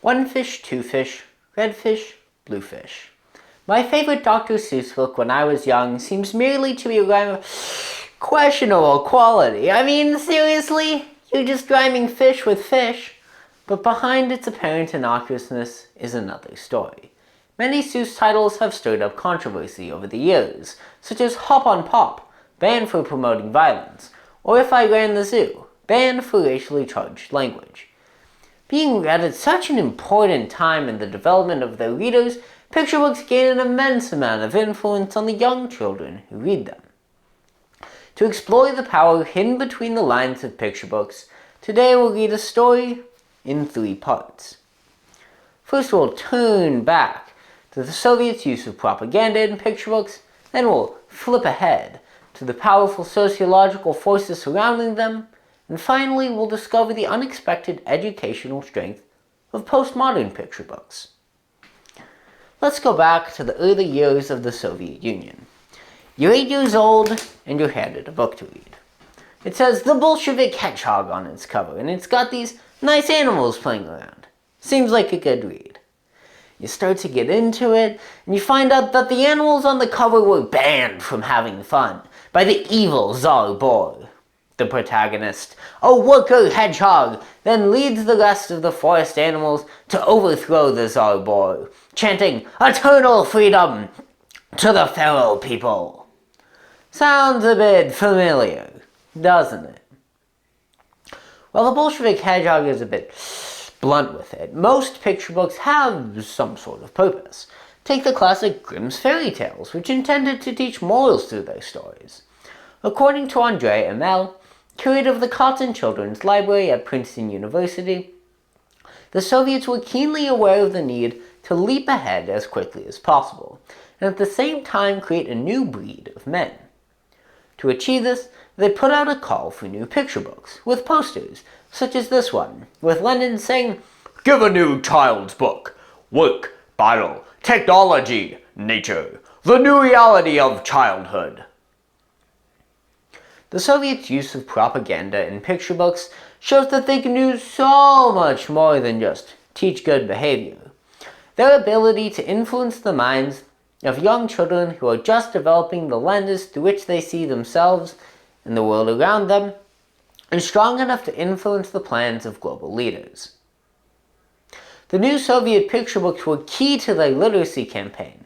One fish, two fish, red fish, blue fish. My favorite Dr. Seuss book when I was young seems merely to be a rhyme of questionable quality. I mean, seriously? You're just rhyming fish with fish? But behind its apparent innocuousness is another story. Many Seuss titles have stirred up controversy over the years, such as Hop on Pop, banned for promoting violence, or If I Ran the Zoo, banned for racially charged language. Being read at such an important time in the development of their readers, picture books gain an immense amount of influence on the young children who read them. To explore the power hidden between the lines of picture books, today we'll read a story in 3 parts. First, we'll turn back to the Soviets' use of propaganda in picture books, then we'll flip ahead to the powerful sociological forces surrounding them, and finally we'll discover the unexpected educational strength of postmodern picture books. Let's go back to the early years of the Soviet Union. You're 8 years old and you're handed a book to read. It says The Bolshevik Hedgehog on its cover, and it's got these nice animals playing around. Seems like a good read. You start to get into it, and you find out that the animals on the cover were banned from having fun by the evil Tsar Boar. The protagonist, a worker hedgehog, then leads the rest of the forest animals to overthrow the Tsar Boar, chanting, "Eternal freedom to the feral people." Sounds a bit familiar, doesn't it? Well, the Bolshevik Hedgehog is a bit blunt with it. Most picture books have some sort of purpose. Take the classic Grimm's fairy tales, which intended to teach morals through their stories. According to André Hamel, curator of the Cotton Children's Library at Princeton University, the Soviets were keenly aware of the need to leap ahead as quickly as possible, and at the same time create a new breed of men. To achieve this, they put out a call for new picture books, with posters, such as this one, with Lenin saying, "Give a new child's book. Work, battle, technology, nature, the new reality of childhood." The Soviets' use of propaganda in picture books shows that they can do so much more than just teach good behavior. Their ability to influence the minds of young children who are just developing the lenses through which they see themselves and the world around them is strong enough to influence the plans of global leaders. The new Soviet picture books were key to their literacy campaign,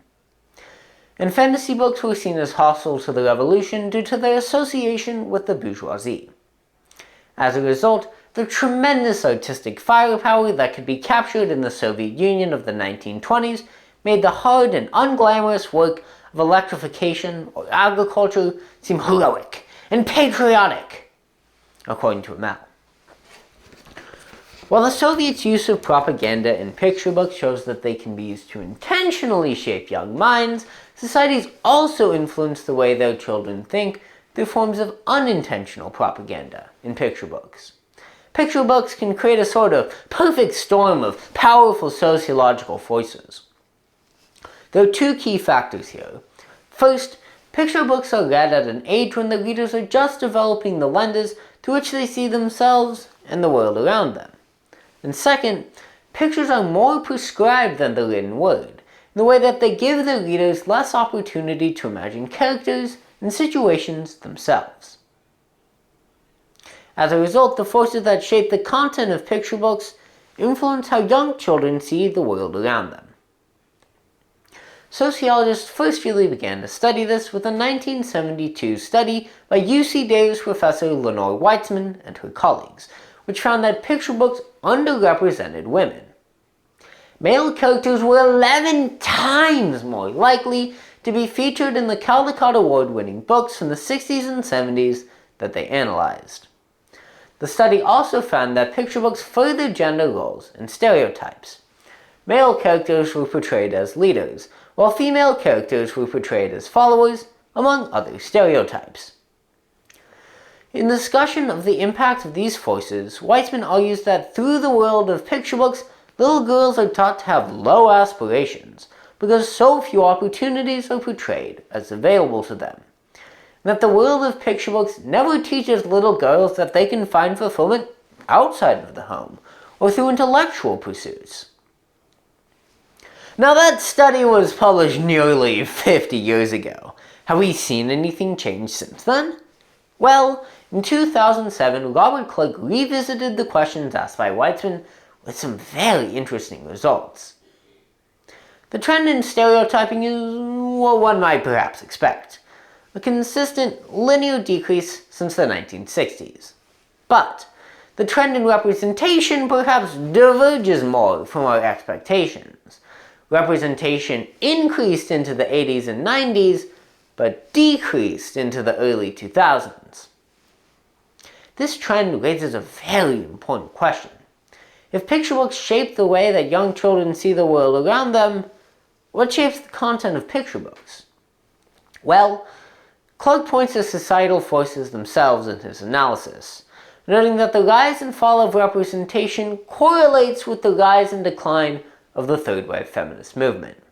and fantasy books were seen as hostile to the revolution due to their association with the bourgeoisie. As a result, the tremendous artistic firepower that could be captured in the Soviet Union of the 1920s made the hard and unglamorous work of electrification or agriculture seem heroic and patriotic, according to Hamel. While the Soviets' use of propaganda in picture books shows that they can be used to intentionally shape young minds, societies also influence the way their children think through forms of unintentional propaganda in picture books. Picture books can create a sort of perfect storm of powerful sociological forces. There are 2 key factors here. First, picture books are read at an age when the readers are just developing the lenses through which they see themselves and the world around them. And second, pictures are more prescribed than the written word, in the way that they give their readers less opportunity to imagine characters and situations themselves. As a result, the forces that shape the content of picture books influence how young children see the world around them. Sociologists first really began to study this with a 1972 study by UC Davis professor Lenore Weitzman and her colleagues, which found that picture books underrepresented women. Male characters were 11 times more likely to be featured in the Caldecott Award-winning books from the 60s and 70s that they analyzed. The study also found that picture books further gender roles and stereotypes. Male characters were portrayed as leaders, while female characters were portrayed as followers, among other stereotypes. In the discussion of the impact of these forces, Weitzman argues that through the world of picture books, little girls are taught to have low aspirations because so few opportunities are portrayed as available to them, and that the world of picture books never teaches little girls that they can find fulfillment outside of the home or through intellectual pursuits. Now that study was published nearly 50 years ago. Have we seen anything change since then? Well, in 2007, Robert Clark revisited the questions asked by Weitzman with some very interesting results. The trend in stereotyping is what one might perhaps expect, a consistent linear decrease since the 1960s. But the trend in representation perhaps diverges more from our expectations. Representation increased into the 80s and 90s, but decreased into the early 2000s. This trend raises a very important question. If picture books shape the way that young children see the world around them, what shapes the content of picture books? Well, Clark points to societal forces themselves in his analysis, noting that the rise and fall of representation correlates with the rise and decline of the third wave feminist movement.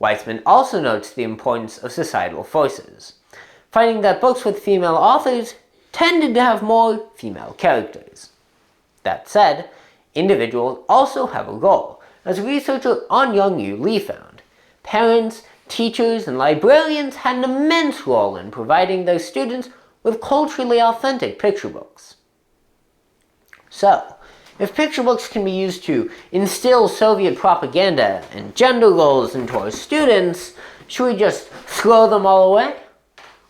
Weitzman also notes the importance of societal forces, finding that books with female authors tended to have more female characters. That said, individuals also have a role, as researcher An Young-Yu Lee found. Parents, teachers, and librarians had an immense role in providing their students with culturally authentic picture books. So, if picture books can be used to instill Soviet propaganda and gender roles into our students, should we just throw them all away?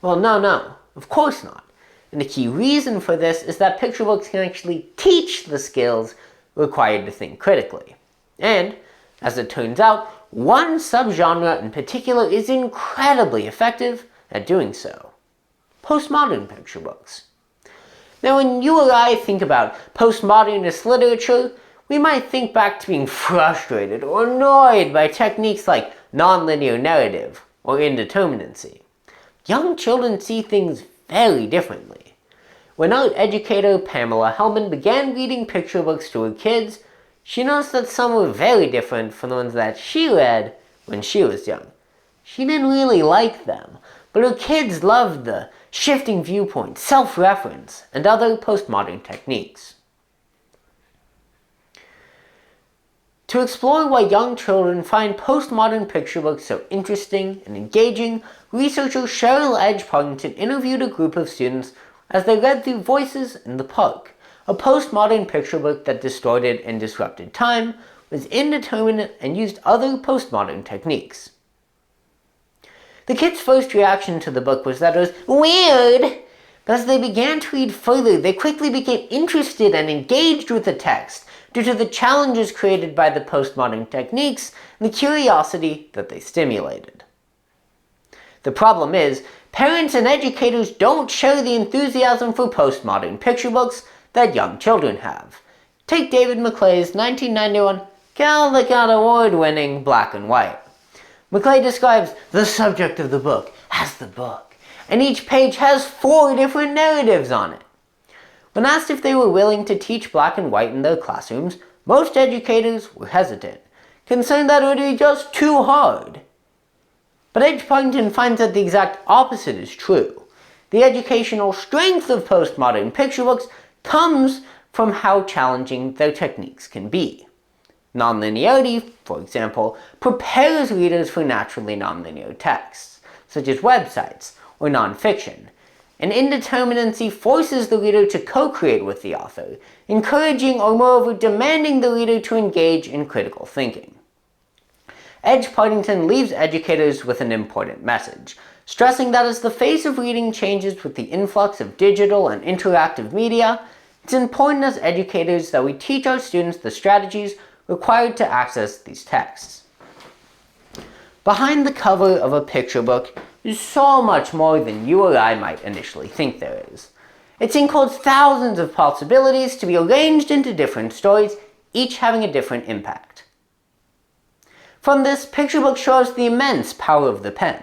Well, no, of course not. And the key reason for this is that picture books can actually teach the skills required to think critically. And, as it turns out, one subgenre in particular is incredibly effective at doing so: postmodern picture books. Now, when you or I think about postmodernist literature, we might think back to being frustrated or annoyed by techniques like nonlinear narrative or indeterminacy. Young children see things very differently. When art educator Pamela Hellman began reading picture books to her kids, she noticed that some were very different from the ones that she read when she was young. She didn't really like them, but her kids loved the shifting viewpoint, self-reference, and other postmodern techniques. To explore why young children find postmodern picture books so interesting and engaging, researcher Cheryl Edge Partington interviewed a group of students as they read through Voices in the Park, a postmodern picture book that distorted and disrupted time, was indeterminate, and used other postmodern techniques. The kids' first reaction to the book was that it was weird, but as they began to read further, they quickly became interested and engaged with the text due to the challenges created by the postmodern techniques and the curiosity that they stimulated. The problem is, parents and educators don't share the enthusiasm for postmodern picture books that young children have. Take David Maclay's 1991 Caldecott Award-winning Black and White. Maclay describes the subject of the book as the book, and each page has 4 different narratives on it. When asked if they were willing to teach black and white in their classrooms, most educators were hesitant, concerned that it would be just too hard. But Edge Partington finds that the exact opposite is true. The educational strength of postmodern picture books comes from how challenging their techniques can be. Nonlinearity, for example, prepares readers for naturally nonlinear texts, such as websites or nonfiction, and indeterminacy forces the reader to co-create with the author, encouraging or moreover demanding the reader to engage in critical thinking. Edge Partington leaves educators with an important message, stressing that as the face of reading changes with the influx of digital and interactive media, it's important as educators that we teach our students the strategies required to access these texts. Behind the cover of a picture book is so much more than you or I might initially think there is. It encodes thousands of possibilities to be arranged into different stories, each having a different impact. From this, picture books show us the immense power of the pen,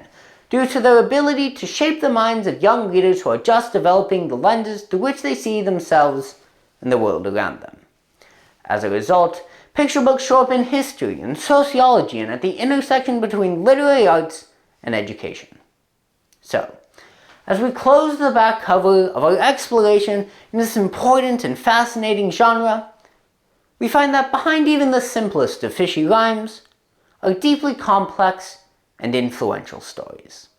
due to their ability to shape the minds of young readers who are just developing the lenses through which they see themselves and the world around them. As a result, picture books show up in history and sociology and at the intersection between literary arts and education. So, as we close the back cover of our exploration in this important and fascinating genre, we find that behind even the simplest of fishy rhymes are deeply complex and influential stories.